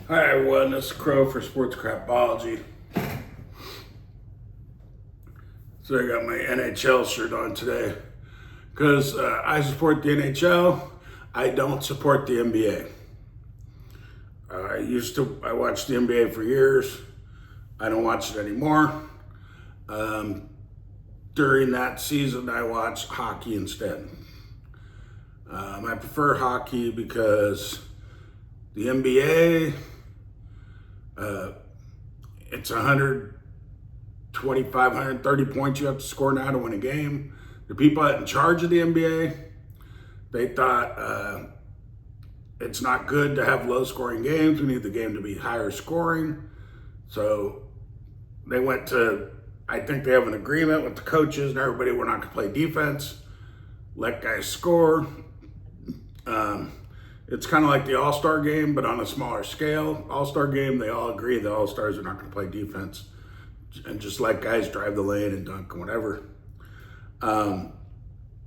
Hi everyone, this is Crow for Sports Crapology. So I got my NHL shirt on today because I support the NHL. I don't support the NBA. I watched the NBA for years. I don't watch it anymore. During that season, I watched hockey instead. I prefer hockey because the NBA, it's 125, 130 points you have to score now to win a game. The people in charge of the NBA, they thought it's not good to have low scoring games. We need the game to be higher scoring. So they went to, I think they have an agreement with the coaches and everybody, we're not gonna play defense, let guys score. It's kind of like the All-Star game, but on a smaller scale. All-Star game, they all agree the All-Stars are not going to play defense and just let guys drive the lane and dunk and whatever.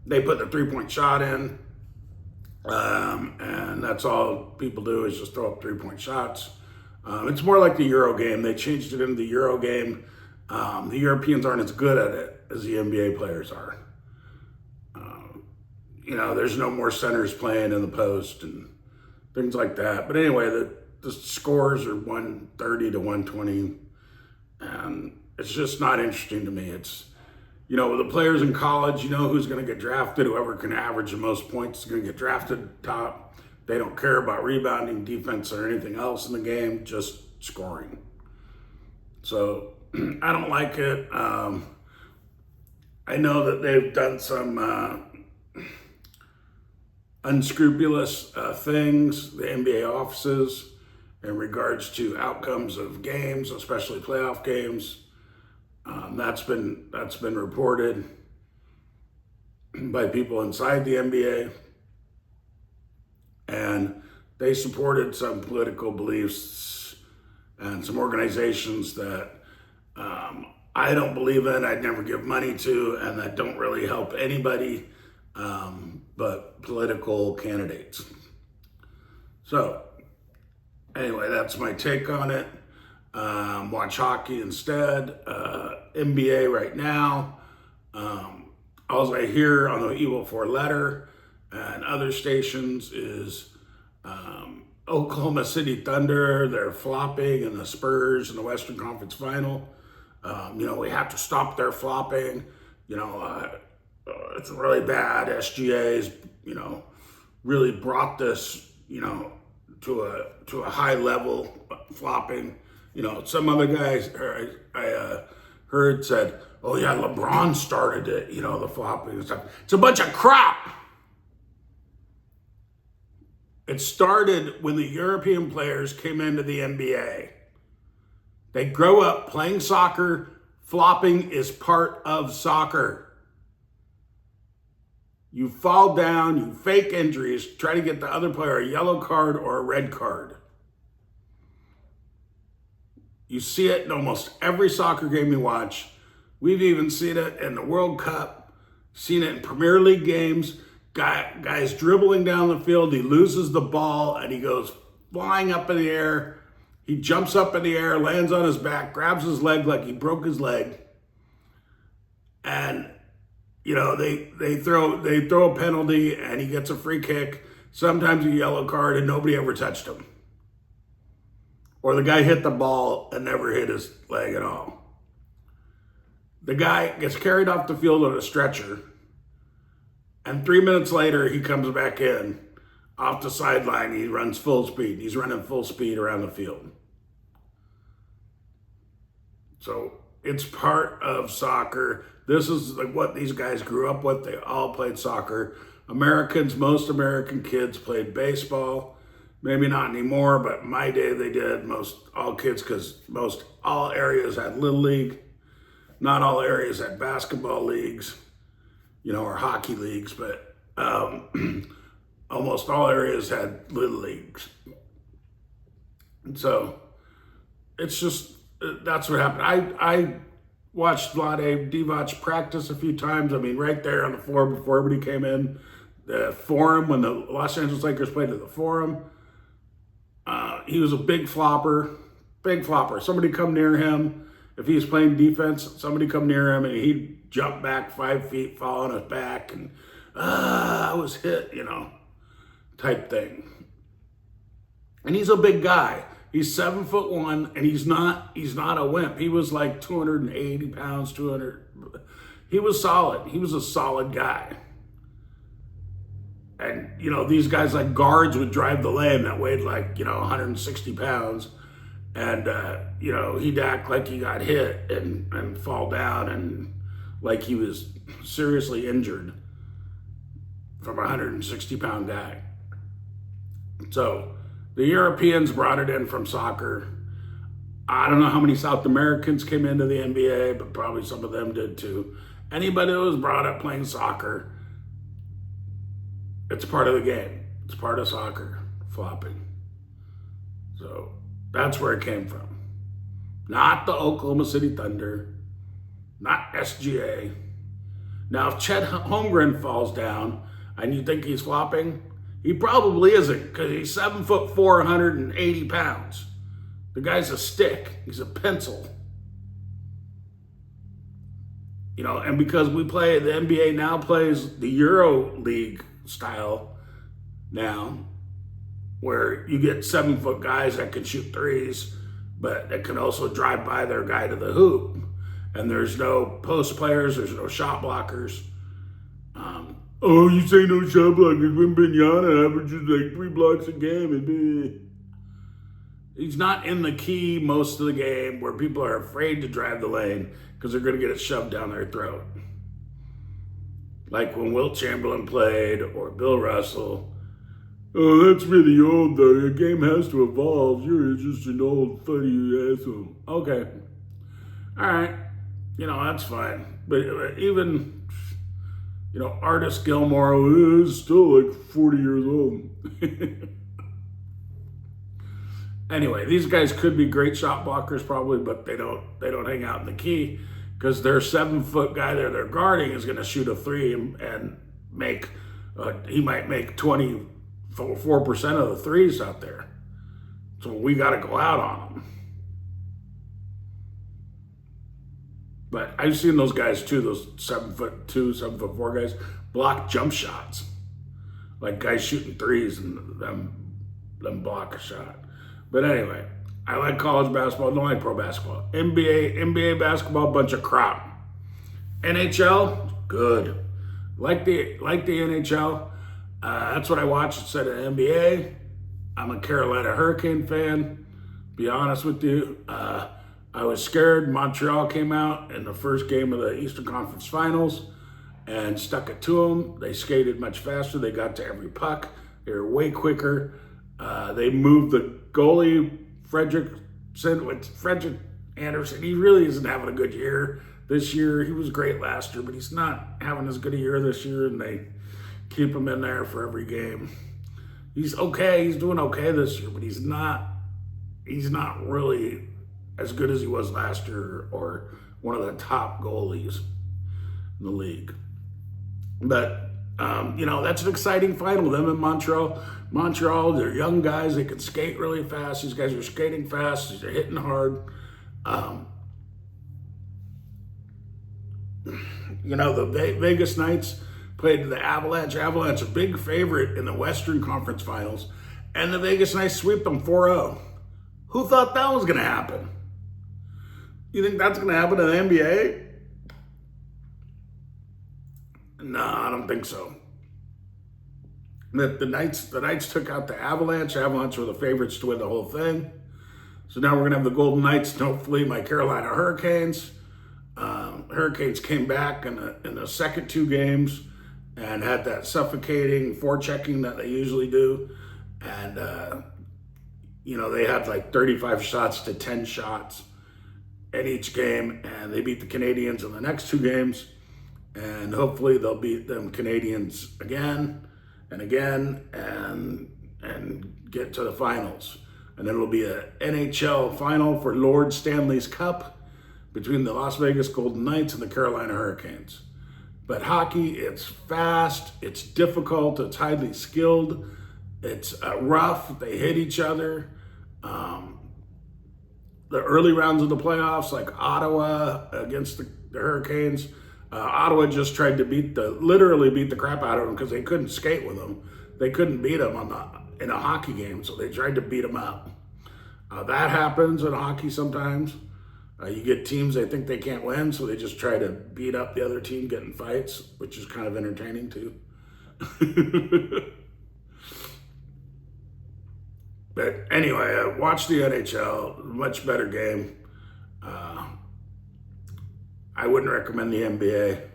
They put the three-point shot in, and that's all people do is just throw up three-point shots. It's more like the Euro game. They changed it into the Euro game. The Europeans aren't as good at it as the NBA players are. There's no more centers playing in the post and things like that. But anyway, the scores are 130 to 120, and it's just not interesting to me. It's, with the players in college, who's going to get drafted. Whoever can average the most points is going to get drafted top. They don't care about rebounding, defense, or anything else in the game, just scoring. So I don't like it. I know that they've done some unscrupulous things, the NBA offices, in regards to outcomes of games, especially playoff games. That's been reported by people inside the NBA, and they supported some political beliefs and some organizations that I don't believe in, I'd never give money to, and that don't really help anybody but political candidates. So anyway, that's my take on it. Watch hockey instead. NBA right now. All I hear on the Evil Four Letter and other stations is Oklahoma City Thunder. They're flopping, and the Spurs in the Western Conference Final. We have to stop their flopping. It's really bad. SGA's, really brought this, to a high level flopping. Some other guys I heard said, "Oh yeah, LeBron started it." The flopping and stuff. It's a bunch of crap. It started when the European players came into the NBA. They grow up playing soccer. Flopping is part of soccer. You fall down, you fake injuries, try to get the other player a yellow card or a red card. You see it in almost every soccer game you watch. We've even seen it in the World Cup, seen it in Premier League games. Guy's dribbling down the field, he loses the ball, and he goes flying up in the air. He jumps up in the air, lands on his back, grabs his leg like he broke his leg. And they throw a penalty and he gets a free kick, sometimes a yellow card, and nobody ever touched him. Or the guy hit the ball and never hit his leg at all. The guy gets carried off the field on a stretcher, and 3 minutes later he comes back in off the sideline. He runs full speed. He's running full speed around the field. So it's part of soccer. This is like what these guys grew up with. They all played soccer. Most American kids played baseball. Maybe not anymore, but in my day they did. All kids, because all areas had Little League. Not all areas had basketball leagues, or hockey leagues, but almost all areas had Little Leagues. And so it's just, that's what happened. I watched Vlade Divac practice a few times. Right there on the floor before everybody came in. The Forum, when the Los Angeles Lakers played at the Forum, he was a big flopper, big flopper. Somebody come near him. If he was playing defense, somebody come near him and he'd jump back 5 feet, fall on his back, and I was hit, type thing. And he's a big guy. He's 7'1", and he's not a wimp. He was like 280 pounds, 200. He was solid. He was a solid guy. And, these guys like guards would drive the lane that weighed like, 160 pounds. And, he'd act like he got hit and fall down and like he was seriously injured from a 160-pound guy. So the Europeans brought it in from soccer. I don't know how many South Americans came into the NBA, but probably some of them did too. Anybody that was brought up playing soccer, it's part of the game. It's part of soccer, flopping. So that's where it came from. Not the Oklahoma City Thunder, not SGA. Now, if Chet Holmgren falls down and you think he's flopping, he probably isn't, because he's 7'4", 180 pounds. The guy's a stick. He's a pencil. And because the NBA now plays the Euro League style now, where you get 7-foot guys that can shoot threes, but that can also drive by their guy to the hoop. And there's no post players, there's no shot blockers. You say no shot blockers when Bignana averages like 3 blocks a game. He's not in the key most of the game where people are afraid to drive the lane because they're going to get it shoved down their throat. Like when Wilt Chamberlain played or Bill Russell. Oh, that's really old though. The game has to evolve. You're just an old funny asshole. Okay. All right. That's fine. But even, Artis Gilmore is still like 40 years old. Anyway, these guys could be great shot blockers probably, but they don't hang out in the key because their 7-foot guy there they're guarding is going to shoot a three and make, he might make 24% of the threes out there. So we got to go out on them. But I've seen those guys too, those 7'2", 7'4" guys, block jump shots. Like guys shooting threes and them block a shot. But anyway, I like college basketball, don't like pro basketball. NBA basketball, bunch of crap. NHL, good. Like the NHL. That's what I watch instead of NBA. I'm a Carolina Hurricane fan. Be honest with you. I was scared. Montreal came out in the first game of the Eastern Conference Finals and stuck it to them. They skated much faster. They got to every puck. They were way quicker. They moved the goalie, Frederick Anderson. He really isn't having a good year this year. He was great last year, but he's not having as good a year this year, and they keep him in there for every game. He's okay. He's doing okay this year, but he's not really as good as he was last year or one of the top goalies in the league. But, that's an exciting final. Them in Montreal, they're young guys. They can skate really fast. These guys are skating fast. They're hitting hard. The Vegas Knights played the Avalanche. Avalanche, a big favorite in the Western Conference Finals. And the Vegas Knights sweep them 4-0. Who thought that was going to happen? You think that's going to happen in the NBA? No, I don't think so. The Knights took out the Avalanche. Avalanche were the favorites to win the whole thing. So now we're going to have the Golden Knights and hopefully my Carolina Hurricanes. Hurricanes came back in the second 2 games and had that suffocating forechecking that they usually do. And, they had like 35 shots to 10 shots in each game, and they beat the Canadiens in the next 2 games, and hopefully they'll beat them Canadiens again and again and get to the finals. And then it'll be an NHL final for Lord Stanley's Cup between the Las Vegas Golden Knights and the Carolina Hurricanes. But hockey, it's fast, it's difficult, it's highly skilled, it's rough, they hit each other. the early rounds of the playoffs, like Ottawa against the Hurricanes. Ottawa just tried to literally beat the crap out of them because they couldn't skate with them. They couldn't beat them in a hockey game, so they tried to beat them up. That happens in hockey sometimes. You get teams they think they can't win, so they just try to beat up the other team, get in fights, which is kind of entertaining too. But anyway, watch the NHL, much better game. I wouldn't recommend the NBA.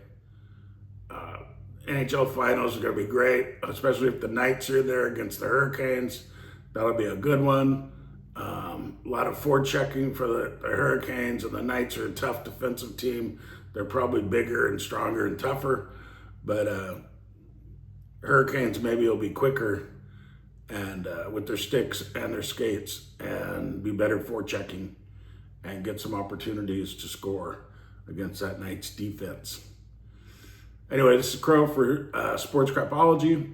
NHL finals are going to be great, especially if the Knights are there against the Hurricanes. That'll be a good one. A lot of forechecking for the Hurricanes, and the Knights are a tough defensive team. They're probably bigger and stronger and tougher, but Hurricanes maybe will be quicker and with their sticks and their skates and be better forechecking and get some opportunities to score against that Knights defense. Anyway, this is Crow for Sports Crapology.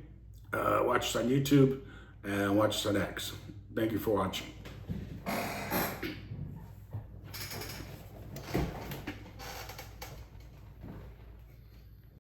Watch us on YouTube and watch us on X. Thank you for watching.